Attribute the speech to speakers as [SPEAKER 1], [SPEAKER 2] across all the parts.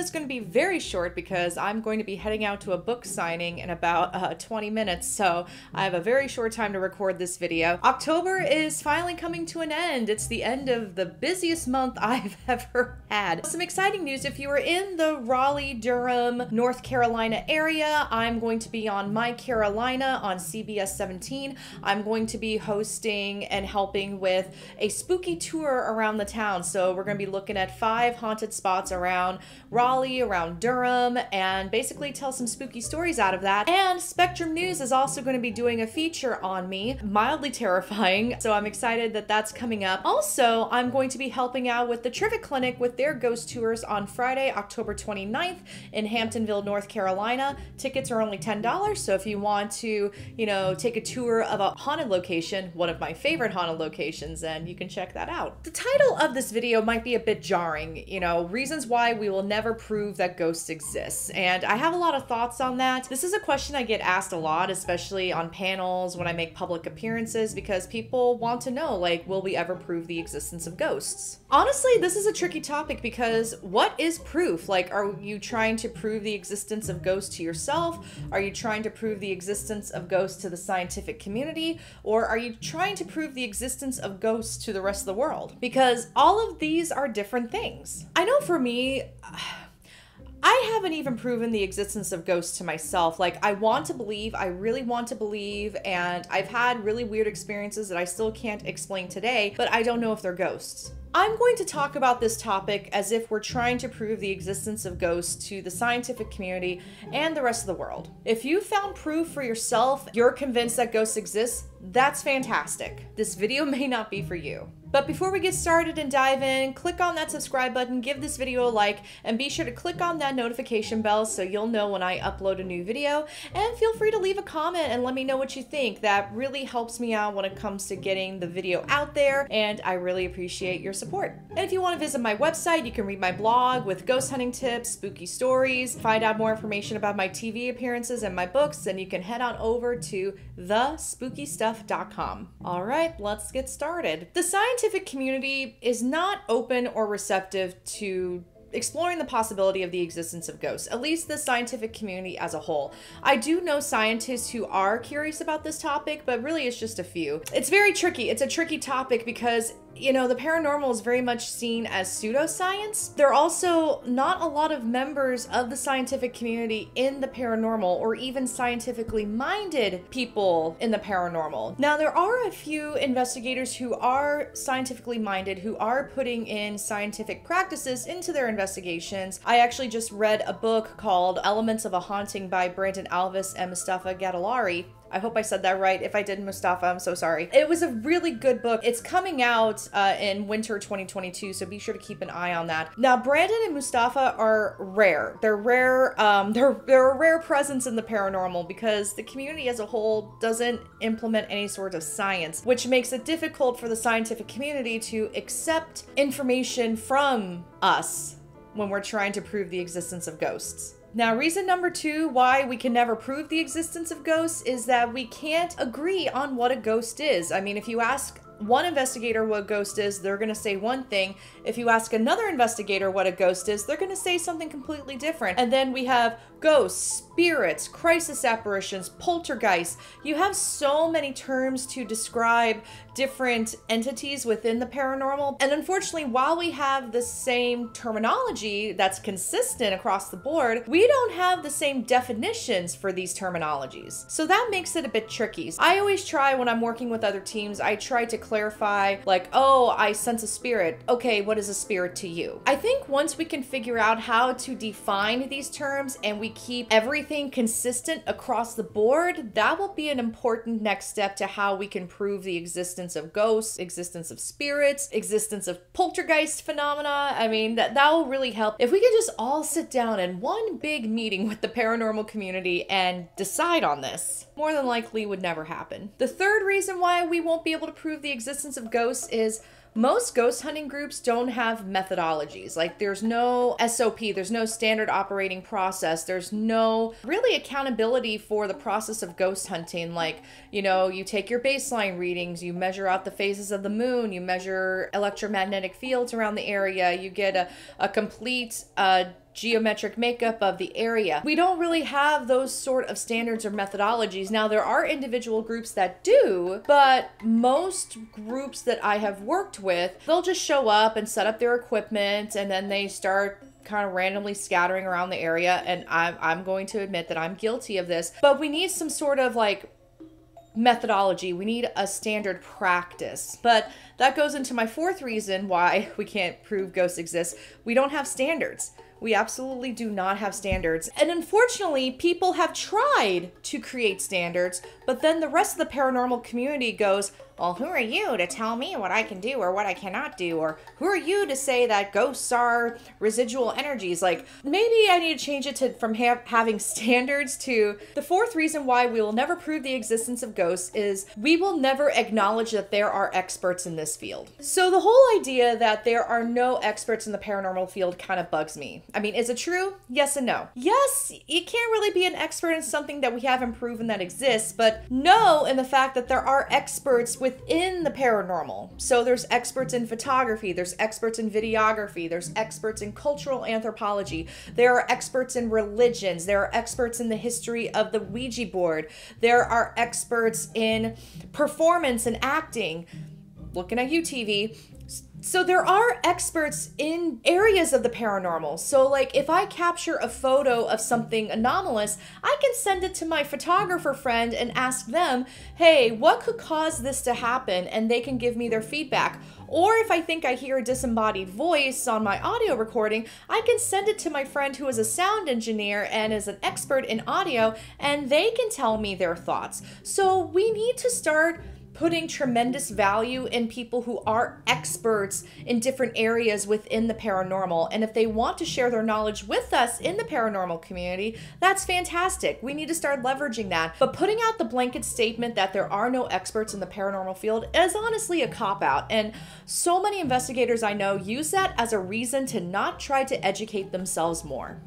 [SPEAKER 1] is going to be very short because I'm going to be heading out to a book signing in about 20 minutes, so I have a very short time to record this video. October is finally coming to an end. It's the end of the busiest month I've ever had. Some exciting news: if you are in the Raleigh, Durham, North Carolina area, I'm going to be on My Carolina on CBS 17. I'm going to be hosting and helping with a spooky tour around the town. So we're going to be looking at 5 haunted spots around Raleigh, around Durham, and basically tell some spooky stories out of that. And Spectrum News is also going to be doing a feature on me, mildly terrifying, so I'm excited that that's coming up. Also, I'm going to be helping out with the Trivia Clinic with their ghost tours on Friday, October 29th in Hamptonville, North Carolina. Tickets are only $10, so if you want to, you know, take a tour of a haunted location, one of my favorite haunted locations, then you can check that out. The title of this video might be a bit jarring, you know, reasons why we will never prove that ghosts exist, and I have a lot of thoughts on that. This is a question I get asked a lot, especially on panels when I make public appearances, because people want to know, like, will we ever prove the existence of ghosts? Honestly, this is a tricky topic because what is proof? Like, are you trying to prove the existence of ghosts to yourself? Are you trying to prove the existence of ghosts to the scientific community? Or are you trying to prove the existence of ghosts to the rest of the world? Because all of these are different things. I know for me, I haven't even proven the existence of ghosts to myself. Like, I want to believe, I really want to believe, and I've had really weird experiences that I still can't explain today, but I don't know if they're ghosts. I'm going to talk about this topic as if we're trying to prove the existence of ghosts to the scientific community and the rest of the world. If you found proof for yourself, you're convinced that ghosts exist, that's fantastic. This video may not be for you. But before we get started and dive in, click on that subscribe button, give this video a like, and be sure to click on that notification bell so you'll know when I upload a new video. And feel free to leave a comment and let me know what you think. That really helps me out when it comes to getting the video out there, and I really appreciate your support. And if you want to visit my website, you can read my blog with ghost hunting tips, spooky stories, find out more information about my TV appearances and my books, and you can head on over to thespookystuff.com. All right, let's get started. The scientific community is not open or receptive to exploring the possibility of the existence of ghosts, at least the scientific community as a whole. I do know scientists who are curious about this topic, but really it's just a few. It's very tricky. It's a tricky topic because, you know, the paranormal is very much seen as pseudoscience. There are also not a lot of members of the scientific community in the paranormal, or even scientifically minded people in the paranormal. Now, there are a few investigators who are scientifically minded, who are putting in scientific practices into their investigations. I actually just read a book called Elements of a Haunting by Brandon Alvis and Mustafa Gadalari. I hope I said that right. If I didn't, Mustafa, I'm so sorry. It was a really good book. It's coming out in winter 2022, so be sure to keep an eye on that. Now, Brandon and Mustafa are rare. They're rare. They're a rare presence in the paranormal because the community as a whole doesn't implement any sort of science, which makes it difficult for the scientific community to accept information from us when we're trying to prove the existence of ghosts. Now, reason number 2 why we can never prove the existence of ghosts is that we can't agree on what a ghost is. I mean, if you ask one investigator what a ghost is, they're going to say one thing. If you ask another investigator what a ghost is, they're going to say something completely different. And then we have ghosts, spirits, crisis apparitions, poltergeists. You have so many terms to describe different entities within the paranormal. And unfortunately, while we have the same terminology that's consistent across the board, we don't have the same definitions for these terminologies. So that makes it a bit tricky. I always try, when I'm working with other teams, I try to clarify, like, oh, I sense a spirit. Okay, what is a spirit to you? I think once we can figure out how to define these terms and we keep everything consistent across the board, that will be an important next step to how we can prove the existence of ghosts, existence of spirits, existence of poltergeist phenomena. I mean, that will really help. If we could just all sit down in one big meeting with the paranormal community and decide on this, more than likely would never happen. The third reason why we won't be able to prove the existence of ghosts is most ghost hunting groups don't have methodologies. Like, there's no SOP, there's no standard operating process, there's no really accountability for the process of ghost hunting. Like, you know, you take your baseline readings, you measure out the phases of the moon, you measure electromagnetic fields around the area, you get a complete geometric makeup of the area. We don't really have those sort of standards or methodologies. Now, there are individual groups that do, but most groups that I have worked with, they'll just show up and set up their equipment, and then they start kind of randomly scattering around the area. And I'm going to admit that I'm guilty of this, but we need some sort of like methodology. We need a standard practice. But that goes into my fourth reason why we can't prove ghosts exist. We don't have standards. We absolutely do not have standards. And unfortunately, people have tried to create standards, but then the rest of the paranormal community goes, well, who are you to tell me what I can do or what I cannot do? Or who are you to say that ghosts are residual energies? Like, maybe I need to change it to from having standards to the fourth reason why we will never prove the existence of ghosts is we will never acknowledge that there are experts in this field. So the whole idea that there are no experts in the paranormal field kind of bugs me. I mean, is it true? Yes and no. Yes, you can't really be an expert in something that we haven't proven that exists, but no in the fact that there are experts within the paranormal. So there's experts in photography, there's experts in videography, there's experts in cultural anthropology, there are experts in religions, there are experts in the history of the Ouija board, there are experts in performance and acting. Looking at you, TV. So there are experts in areas of the paranormal. So like if I capture a photo of something anomalous, I can send it to my photographer friend and ask them, hey, what could cause this to happen? And they can give me their feedback. Or if I think I hear a disembodied voice on my audio recording, I can send it to my friend who is a sound engineer and is an expert in audio, and they can tell me their thoughts. So we need to start putting tremendous value in people who are experts in different areas within the paranormal. And if they want to share their knowledge with us in the paranormal community, that's fantastic. We need to start leveraging that. But putting out the blanket statement that there are no experts in the paranormal field is honestly a cop-out. And so many investigators I know use that as a reason to not try to educate themselves more.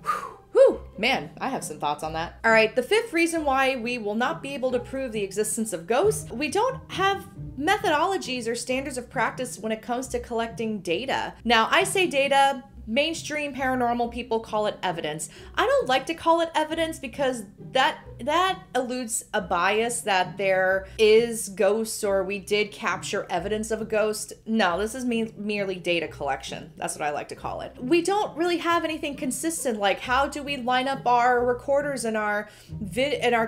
[SPEAKER 1] Whew, man, I have some thoughts on that. All right, the fifth reason why we will not be able to prove the existence of ghosts, we don't have methodologies or standards of practice when it comes to collecting data. Now, I say data, mainstream paranormal people call it evidence. I don't like to call it evidence because that eludes a bias that there is ghosts or we did capture evidence of a ghost. No, this is merely data collection. That's what I like to call it. We don't really have anything consistent. Like, how do we line up our recorders and our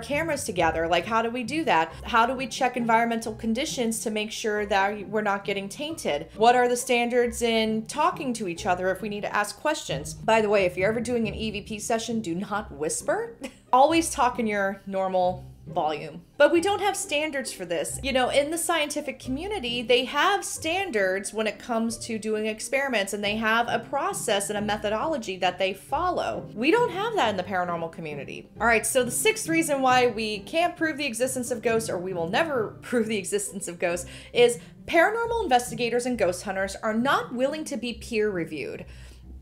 [SPEAKER 1] cameras together? Like, how do we do that? How do we check environmental conditions to make sure that we're not getting tainted? What are the standards in talking to each other if we need to ask questions? By the way, if you're ever doing an EVP session, do not whisper. Always talk in your normal volume. But we don't have standards for this. You know, in the scientific community, they have standards when it comes to doing experiments, and they have a process and a methodology that they follow. We don't have that in the paranormal community. All right, so the sixth reason why we can't prove the existence of ghosts, or we will never prove the existence of ghosts, is paranormal investigators and ghost hunters are not willing to be peer reviewed.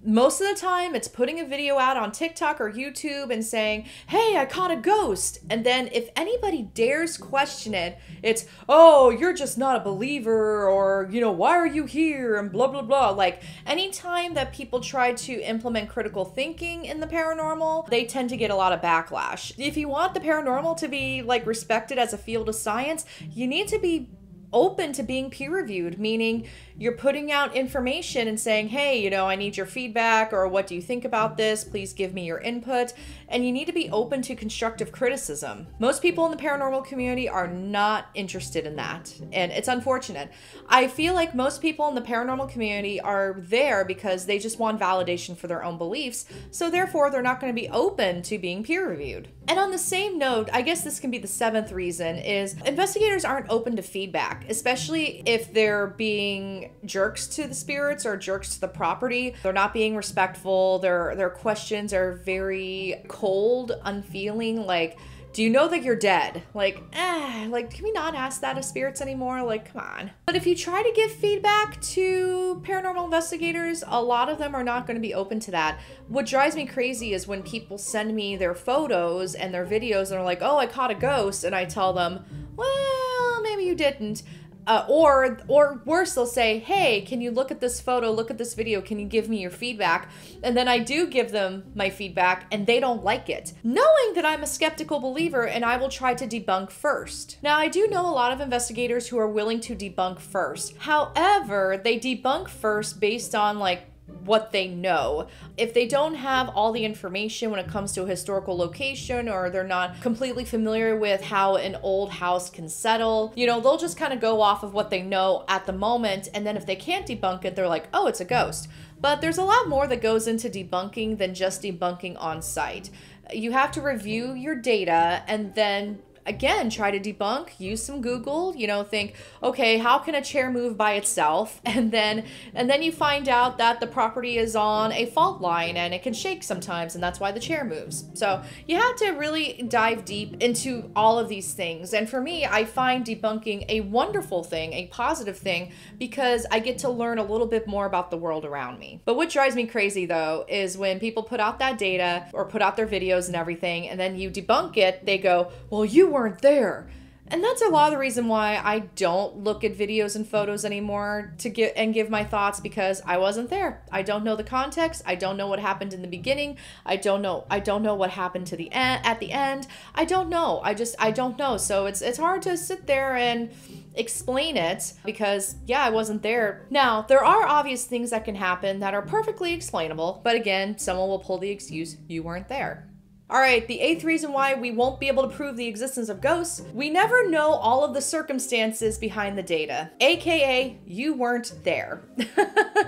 [SPEAKER 1] Most of the time, it's putting a video out on TikTok or YouTube and saying, hey, I caught a ghost. And then if anybody dares question it, it's, oh, you're just not a believer, or, you know, why are you here? And blah, blah, blah. Like, anytime that people try to implement critical thinking in the paranormal, they tend to get a lot of backlash. If you want the paranormal to be, like, respected as a field of science, you need to be open to being peer-reviewed, meaning you're putting out information and saying, hey, you know, I need your feedback, or what do you think about this? Please give me your input. And you need to be open to constructive criticism. Most people in the paranormal community are not interested in that, and it's unfortunate. I feel like most people in the paranormal community are there because they just want validation for their own beliefs, so therefore they're not going to be open to being peer-reviewed. And on the same note, I guess this can be the seventh reason, is investigators aren't open to feedback, especially if they're being jerks to the spirits or jerks to the property. They're not being respectful. Their questions are very cold, unfeeling. Like, do you know that you're dead? Like, can we not ask that of spirits anymore? Like, come on. But if you try to give feedback to paranormal investigators, a lot of them are not going to be open to that. What drives me crazy is when people send me their photos and their videos and are like, oh, I caught a ghost. And I tell them, well, maybe you didn't. Or worse, they'll say, hey, can you look at this photo, look at this video, can you give me your feedback? And then I do give them my feedback and they don't like it, knowing that I'm a skeptical believer and I will try to debunk first. Now, I do know a lot of investigators who are willing to debunk first. However, they debunk first based on like what they know. If they don't have all the information when it comes to a historical location, or they're not completely familiar with how an old house can settle, you know, they'll just kind of go off of what they know at the moment. And then if they can't debunk it, they're like, oh, it's a ghost. But there's a lot more that goes into debunking than just debunking on site. You have to review your data and then again, try to debunk, use some Google, you know, think, okay, how can a chair move by itself? And then you find out that the property is on a fault line and it can shake sometimes, and that's why the chair moves. So you have to really dive deep into all of these things. And for me, I find debunking a wonderful thing, a positive thing, because I get to learn a little bit more about the world around me. But what drives me crazy though, is when people put out that data or put out their videos and everything, and then you debunk it, they go, well, you weren't there. And that's a lot of the reason why I don't look at videos and photos anymore to give my thoughts, because I wasn't there. I don't know the context. I don't know what happened in the beginning. I don't know what happened to at the end. I don't know. I don't know. So it's hard to sit there and explain it because yeah, I wasn't there. Now, there are obvious things that can happen that are perfectly explainable, but again, someone will pull the excuse, you weren't there. All right, the 8th reason why we won't be able to prove the existence of ghosts: we never know all of the circumstances behind the data, aka you weren't there.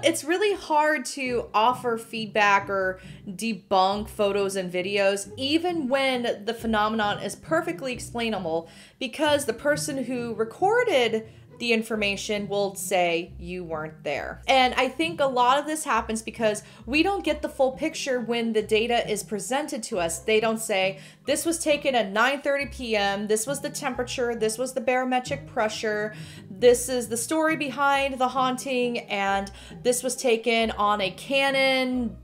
[SPEAKER 1] It's really hard to offer feedback or debunk photos and videos, even when the phenomenon is perfectly explainable, because the person who recorded the information will say you weren't there. And I think a lot of this happens because we don't get the full picture when the data is presented to us. They don't say, this was taken at 9:30 p.m., this was the temperature, this was the barometric pressure, this is the story behind the haunting, and this was taken on a Canon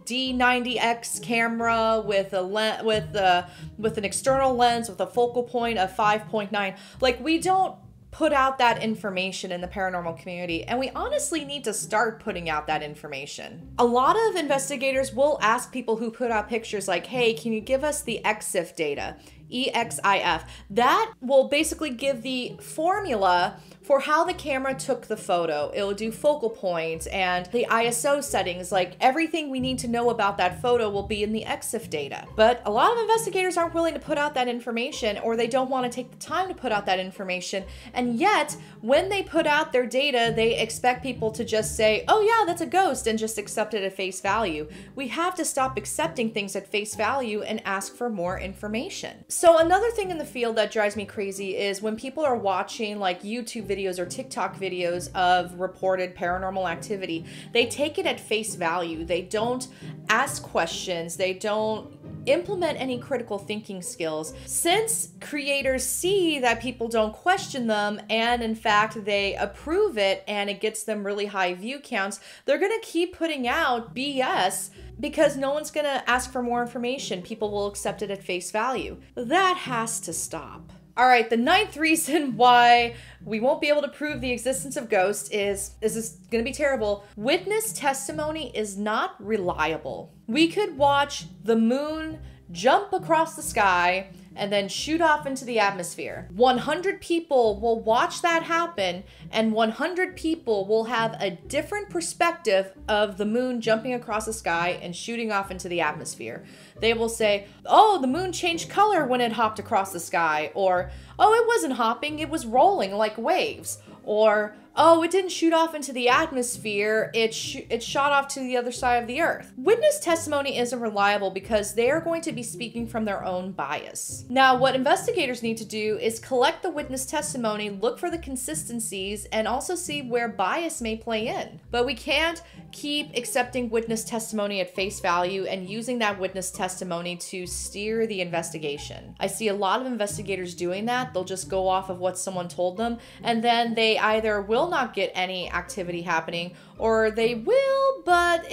[SPEAKER 1] D90X camera with an external lens with a focal point of 5.9. Like, we don't put out that information in the paranormal community, and we honestly need to start putting out that information. A lot of investigators will ask people who put out pictures like, hey, can you give us the EXIF data? EXIF. That will basically give the formula for how the camera took the photo. It will do focal point and the ISO settings, like everything we need to know about that photo will be in the EXIF data. But a lot of investigators aren't willing to put out that information, or they don't want to take the time to put out that information. And yet, when they put out their data, they expect people to just say, oh yeah, that's a ghost, and just accept it at face value. We have to stop accepting things at face value and ask for more information. So another thing in the field that drives me crazy is when people are watching like YouTube videos or TikTok videos of reported paranormal activity, they take it at face value. They don't ask questions. They don't implement any critical thinking skills. Since creators see that people don't question them, and in fact they approve it and it gets them really high view counts, they're gonna keep putting out BS because no one's gonna ask for more information. People will accept it at face value. That has to stop. All right, the 9th reason why we won't be able to prove the existence of ghosts is this gonna be terrible? Witness testimony is not reliable. We could watch the moon jump across the sky and then shoot off into the atmosphere. 100 people will watch that happen, and 100 people will have a different perspective of the moon jumping across the sky and shooting off into the atmosphere. They will say, oh, the moon changed color when it hopped across the sky, or, oh, it wasn't hopping, it was rolling like waves, or, oh, it didn't shoot off into the atmosphere, it shot off to the other side of the earth. Witness testimony isn't reliable because they are going to be speaking from their own bias. Now, what investigators need to do is collect the witness testimony, look for the consistencies, and also see where bias may play in. But we can't keep accepting witness testimony at face value and using that witness testimony testimony to steer the investigation. I see a lot of investigators doing that. They'll just go off of what someone told them, and then they either will not get any activity happening, or they will, but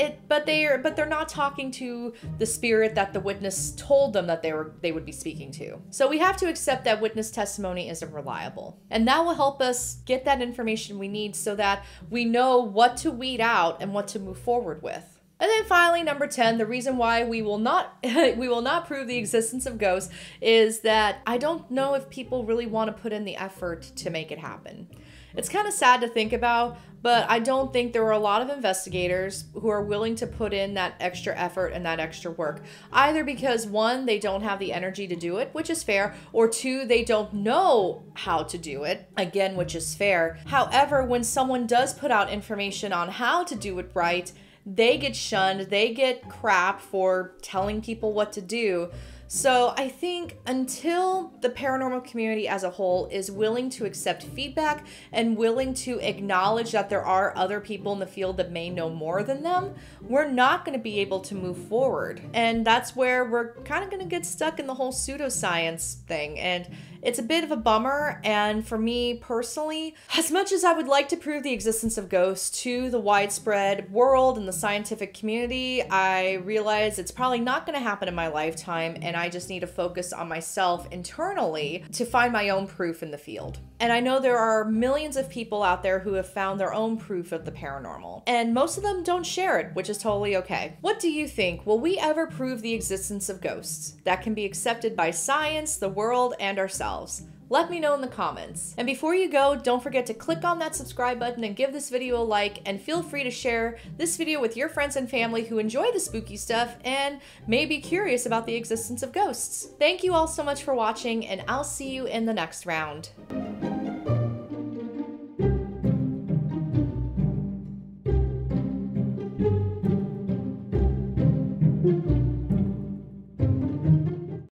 [SPEAKER 1] they're not talking to the spirit that the witness told them that they would be speaking to. So we have to accept that witness testimony isn't reliable. And that will help us get that information we need so that we know what to weed out and what to move forward with. And then finally, number 10, the reason why we will not prove the existence of ghosts is that I don't know if people really want to put in the effort to make it happen. It's kind of sad to think about, but I don't think there are a lot of investigators who are willing to put in that extra effort and that extra work. Either because, one, they don't have the energy to do it, which is fair, or two, they don't know how to do it, again, which is fair. However, when someone does put out information on how to do it right, they get shunned, they get crap for telling people what to do. So I think until the paranormal community as a whole is willing to accept feedback and willing to acknowledge that there are other people in the field that may know more than them, we're not going to be able to move forward. And that's where we're kind of going to get stuck in the whole pseudoscience thing. And it's a bit of a bummer. And for me personally, as much as I would like to prove the existence of ghosts to the widespread world and the scientific community, I realize it's probably not going to happen in my lifetime, and I just need to focus on myself internally to find my own proof in the field. And I know there are millions of people out there who have found their own proof of the paranormal, and most of them don't share it, which is totally okay. What do you think? Will we ever prove the existence of ghosts that can be accepted by science, the world, and ourselves? Let me know in the comments. And before you go, don't forget to click on that subscribe button and give this video a like, and feel free to share this video with your friends and family who enjoy the spooky stuff and may be curious about the existence of ghosts. Thank you all so much for watching, and I'll see you in the next round.
[SPEAKER 2] Thank you.